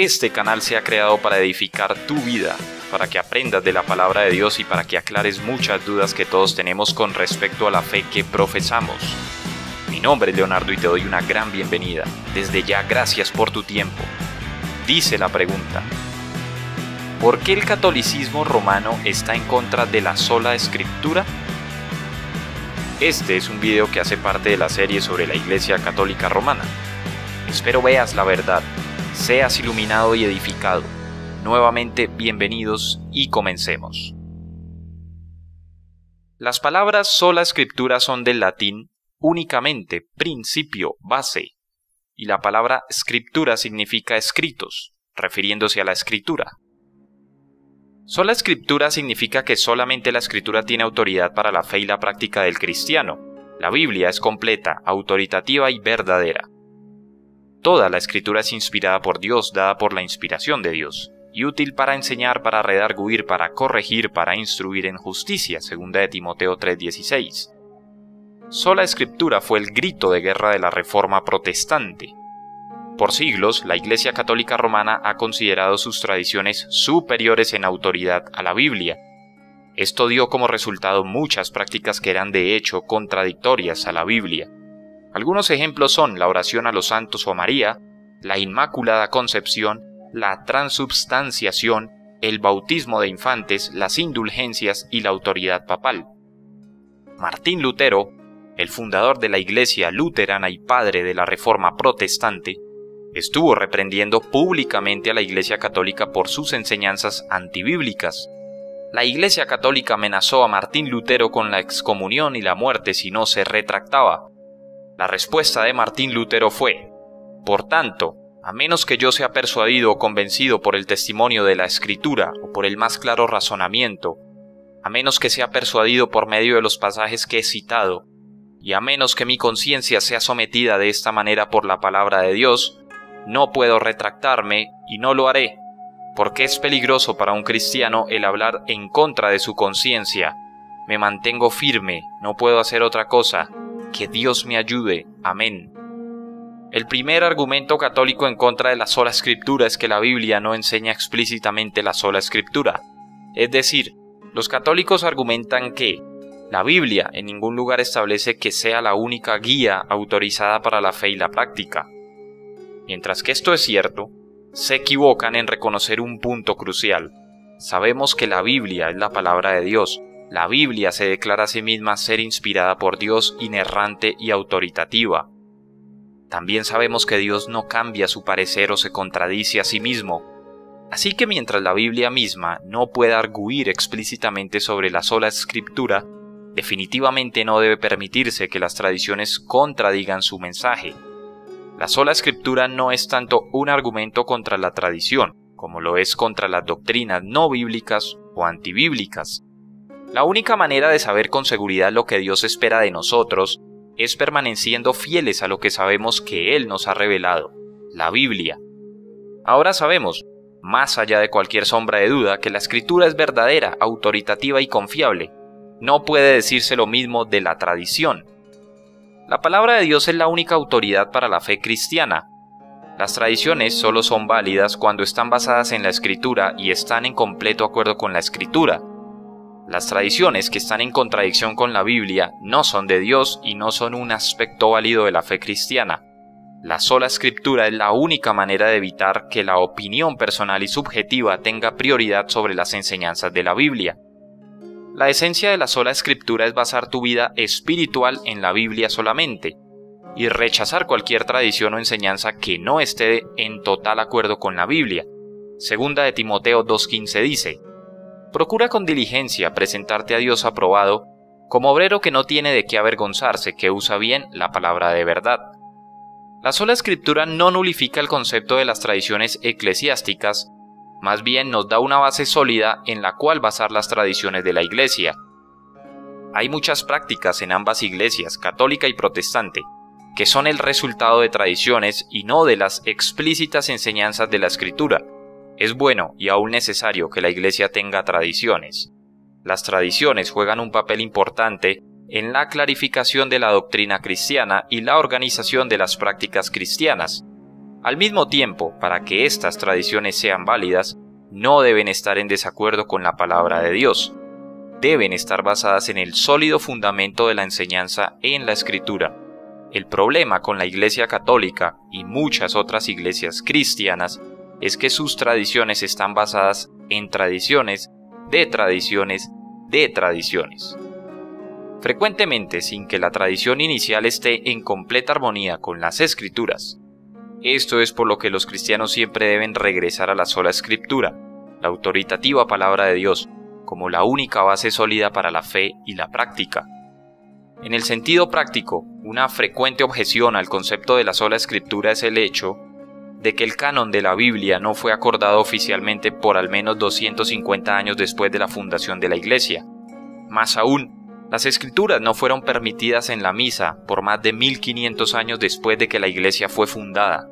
Este canal se ha creado para edificar tu vida, para que aprendas de la palabra de Dios y para que aclares muchas dudas que todos tenemos con respecto a la fe que profesamos. Mi nombre es Leonardo y te doy una gran bienvenida. Desde ya, gracias por tu tiempo. Dice la pregunta: ¿por qué el catolicismo romano está en contra de la sola escritura? Este es un video que hace parte de la serie sobre la Iglesia Católica Romana. Espero veas la verdad, seas iluminado y edificado. Nuevamente, bienvenidos y comencemos. Las palabras sola escritura son del latín únicamente, principio, base, y la palabra scriptura significa escritos, refiriéndose a la escritura. Sola escritura significa que solamente la escritura tiene autoridad para la fe y la práctica del cristiano. La Biblia es completa, autoritativa y verdadera. Toda la escritura es inspirada por Dios, dada por la inspiración de Dios, y útil para enseñar, para redarguir, para corregir, para instruir en justicia, 2 de Timoteo 3:16. Sola escritura fue el grito de guerra de la Reforma protestante. Por siglos, la Iglesia Católica Romana ha considerado sus tradiciones superiores en autoridad a la Biblia. Esto dio como resultado muchas prácticas que eran de hecho contradictorias a la Biblia. Algunos ejemplos son la oración a los santos o a María, la Inmaculada Concepción, la transubstanciación, el bautismo de infantes, las indulgencias y la autoridad papal. Martín Lutero, el fundador de la Iglesia luterana y padre de la Reforma protestante, estuvo reprendiendo públicamente a la Iglesia Católica por sus enseñanzas antibíblicas. La Iglesia Católica amenazó a Martín Lutero con la excomunión y la muerte si no se retractaba. La respuesta de Martín Lutero fue: por tanto, a menos que yo sea persuadido o convencido por el testimonio de la Escritura o por el más claro razonamiento, a menos que sea persuadido por medio de los pasajes que he citado, y a menos que mi conciencia sea sometida de esta manera por la palabra de Dios, no puedo retractarme y no lo haré, porque es peligroso para un cristiano el hablar en contra de su conciencia. Me mantengo firme, no puedo hacer otra cosa. Que Dios me ayude. Amén. El primer argumento católico en contra de la sola escritura es que la Biblia no enseña explícitamente la sola escritura. Es decir, los católicos argumentan que la Biblia en ningún lugar establece que sea la única guía autorizada para la fe y la práctica. Mientras que esto es cierto, se equivocan en reconocer un punto crucial. Sabemos que la Biblia es la palabra de Dios. La Biblia se declara a sí misma ser inspirada por Dios, inerrante y autoritativa. También sabemos que Dios no cambia su parecer o se contradice a sí mismo. Así que mientras la Biblia misma no pueda arguir explícitamente sobre la sola escritura, definitivamente no debe permitirse que las tradiciones contradigan su mensaje. La sola escritura no es tanto un argumento contra la tradición, como lo es contra las doctrinas no bíblicas o antibíblicas. La única manera de saber con seguridad lo que Dios espera de nosotros es permaneciendo fieles a lo que sabemos que Él nos ha revelado, la Biblia. Ahora sabemos, más allá de cualquier sombra de duda, que la Escritura es verdadera, autoritativa y confiable. No puede decirse lo mismo de la tradición. La palabra de Dios es la única autoridad para la fe cristiana. Las tradiciones solo son válidas cuando están basadas en la Escritura y están en completo acuerdo con la Escritura. Las tradiciones que están en contradicción con la Biblia no son de Dios y no son un aspecto válido de la fe cristiana. La sola escritura es la única manera de evitar que la opinión personal y subjetiva tenga prioridad sobre las enseñanzas de la Biblia. La esencia de la sola escritura es basar tu vida espiritual en la Biblia solamente y rechazar cualquier tradición o enseñanza que no esté en total acuerdo con la Biblia. 2 de Timoteo 2:15 dice: procura con diligencia presentarte a Dios aprobado, como obrero que no tiene de qué avergonzarse, que usa bien la palabra de verdad. La sola escritura no nulifica el concepto de las tradiciones eclesiásticas, más bien nos da una base sólida en la cual basar las tradiciones de la Iglesia. Hay muchas prácticas en ambas iglesias, católica y protestante, que son el resultado de tradiciones y no de las explícitas enseñanzas de la Escritura. Es bueno y aún necesario que la Iglesia tenga tradiciones. Las tradiciones juegan un papel importante en la clarificación de la doctrina cristiana y la organización de las prácticas cristianas. Al mismo tiempo, para que estas tradiciones sean válidas, no deben estar en desacuerdo con la palabra de Dios. Deben estar basadas en el sólido fundamento de la enseñanza en la Escritura. El problema con la Iglesia Católica y muchas otras iglesias cristianas es que sus tradiciones están basadas en tradiciones de tradiciones de tradiciones. Frecuentemente sin que la tradición inicial esté en completa armonía con las Escrituras. Esto es por lo que los cristianos siempre deben regresar a la sola Escritura, la autoritativa palabra de Dios, como la única base sólida para la fe y la práctica. En el sentido práctico, una frecuente objeción al concepto de la sola Escritura es el hecho de que el canon de la Biblia no fue acordado oficialmente por al menos 250 años después de la fundación de la Iglesia. Más aún, las Escrituras no fueron permitidas en la misa por más de 1500 años después de que la Iglesia fue fundada.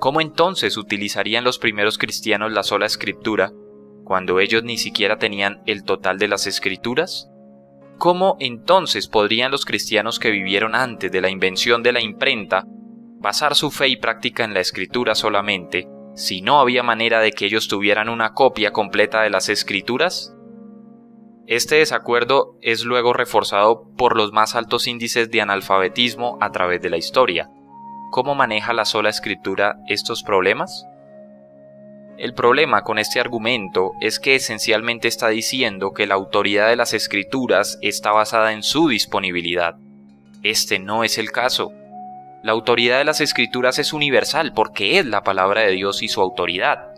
¿Cómo entonces utilizarían los primeros cristianos la sola Escritura cuando ellos ni siquiera tenían el total de las Escrituras? ¿Cómo entonces podrían los cristianos que vivieron antes de la invención de la imprenta basar su fe y práctica en la Escritura solamente, si no había manera de que ellos tuvieran una copia completa de las Escrituras? Este desacuerdo es luego reforzado por los más altos índices de analfabetismo a través de la historia. ¿Cómo maneja la sola Escritura estos problemas? El problema con este argumento es que esencialmente está diciendo que la autoridad de las Escrituras está basada en su disponibilidad. Este no es el caso. La autoridad de las Escrituras es universal porque es la palabra de Dios y su autoridad.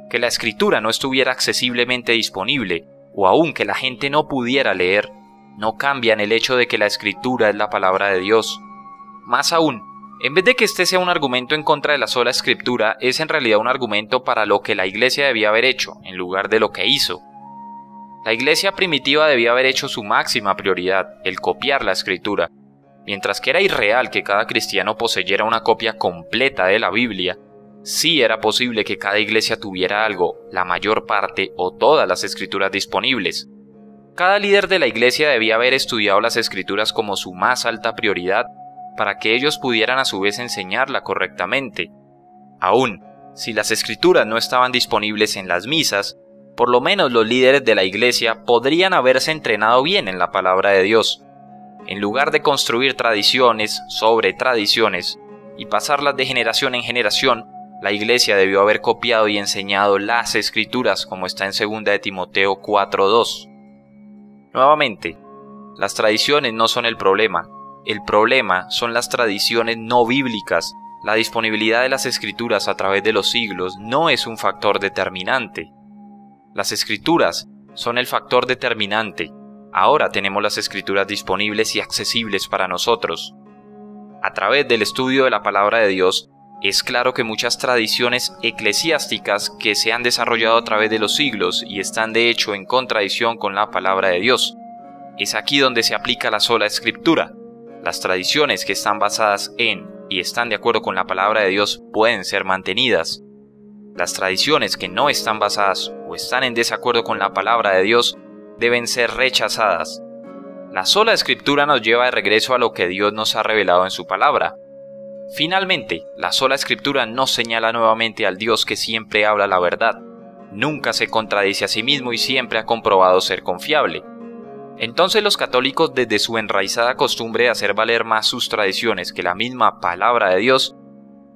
Que la Escritura no estuviera accesiblemente disponible, o aun que la gente no pudiera leer, no cambian el hecho de que la Escritura es la palabra de Dios. Más aún, en vez de que este sea un argumento en contra de la sola Escritura, es en realidad un argumento para lo que la Iglesia debía haber hecho, en lugar de lo que hizo. La Iglesia primitiva debía haber hecho su máxima prioridad, el copiar la Escritura. Mientras que era irreal que cada cristiano poseyera una copia completa de la Biblia, sí era posible que cada iglesia tuviera algo, la mayor parte o todas las Escrituras disponibles. Cada líder de la iglesia debía haber estudiado las Escrituras como su más alta prioridad para que ellos pudieran a su vez enseñarla correctamente. Aún, si las Escrituras no estaban disponibles en las misas, por lo menos los líderes de la iglesia podrían haberse entrenado bien en la palabra de Dios. En lugar de construir tradiciones sobre tradiciones y pasarlas de generación en generación, la Iglesia debió haber copiado y enseñado las Escrituras, como está en 2 de Timoteo 4:2. Nuevamente, las tradiciones no son el problema son las tradiciones no bíblicas. La disponibilidad de las Escrituras a través de los siglos no es un factor determinante. Las Escrituras son el factor determinante. Ahora tenemos las Escrituras disponibles y accesibles para nosotros. A través del estudio de la palabra de Dios, es claro que muchas tradiciones eclesiásticas que se han desarrollado a través de los siglos y están de hecho en contradicción con la palabra de Dios. Es aquí donde se aplica la sola Escritura. Las tradiciones que están basadas en y están de acuerdo con la palabra de Dios pueden ser mantenidas. Las tradiciones que no están basadas o están en desacuerdo con la palabra de Dios deben ser rechazadas. La sola Escritura nos lleva de regreso a lo que Dios nos ha revelado en su palabra. Finalmente, la sola Escritura nos señala nuevamente al Dios que siempre habla la verdad. Nunca se contradice a sí mismo y siempre ha comprobado ser confiable. Entonces los católicos, desde su enraizada costumbre de hacer valer más sus tradiciones que la misma palabra de Dios,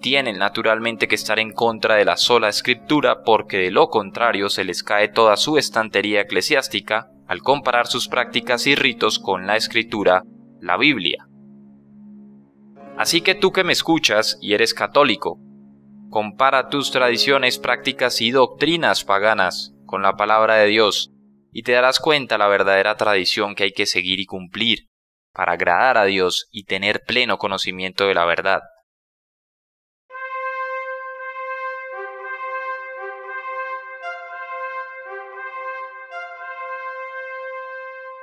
tienen naturalmente que estar en contra de la sola Escritura porque de lo contrario se les cae toda su estantería eclesiástica al comparar sus prácticas y ritos con la Escritura, la Biblia. Así que tú que me escuchas y eres católico, compara tus tradiciones, prácticas y doctrinas paganas con la palabra de Dios y te darás cuenta la verdadera tradición que hay que seguir y cumplir para agradar a Dios y tener pleno conocimiento de la verdad.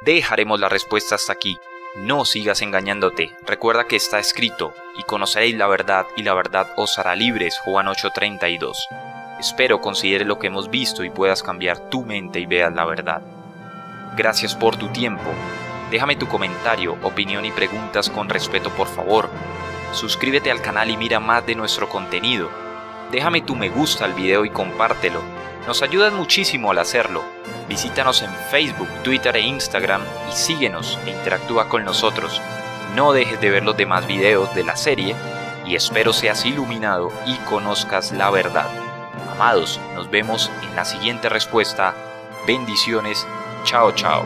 Dejaremos la respuesta hasta aquí. No sigas engañándote. Recuerda que está escrito, y conoceréis la verdad, y la verdad os hará libres. Juan 8:32. Espero consideres lo que hemos visto y puedas cambiar tu mente y veas la verdad. Gracias por tu tiempo. Déjame tu comentario, opinión y preguntas con respeto, por favor. Suscríbete al canal y mira más de nuestro contenido. Déjame tu me gusta al video y compártelo. Nos ayudas muchísimo al hacerlo. Visítanos en Facebook, Twitter e Instagram y síguenos e interactúa con nosotros. No dejes de ver los demás videos de la serie y espero seas iluminado y conozcas la verdad. Amados, nos vemos en la siguiente respuesta. Bendiciones. Chao, chao.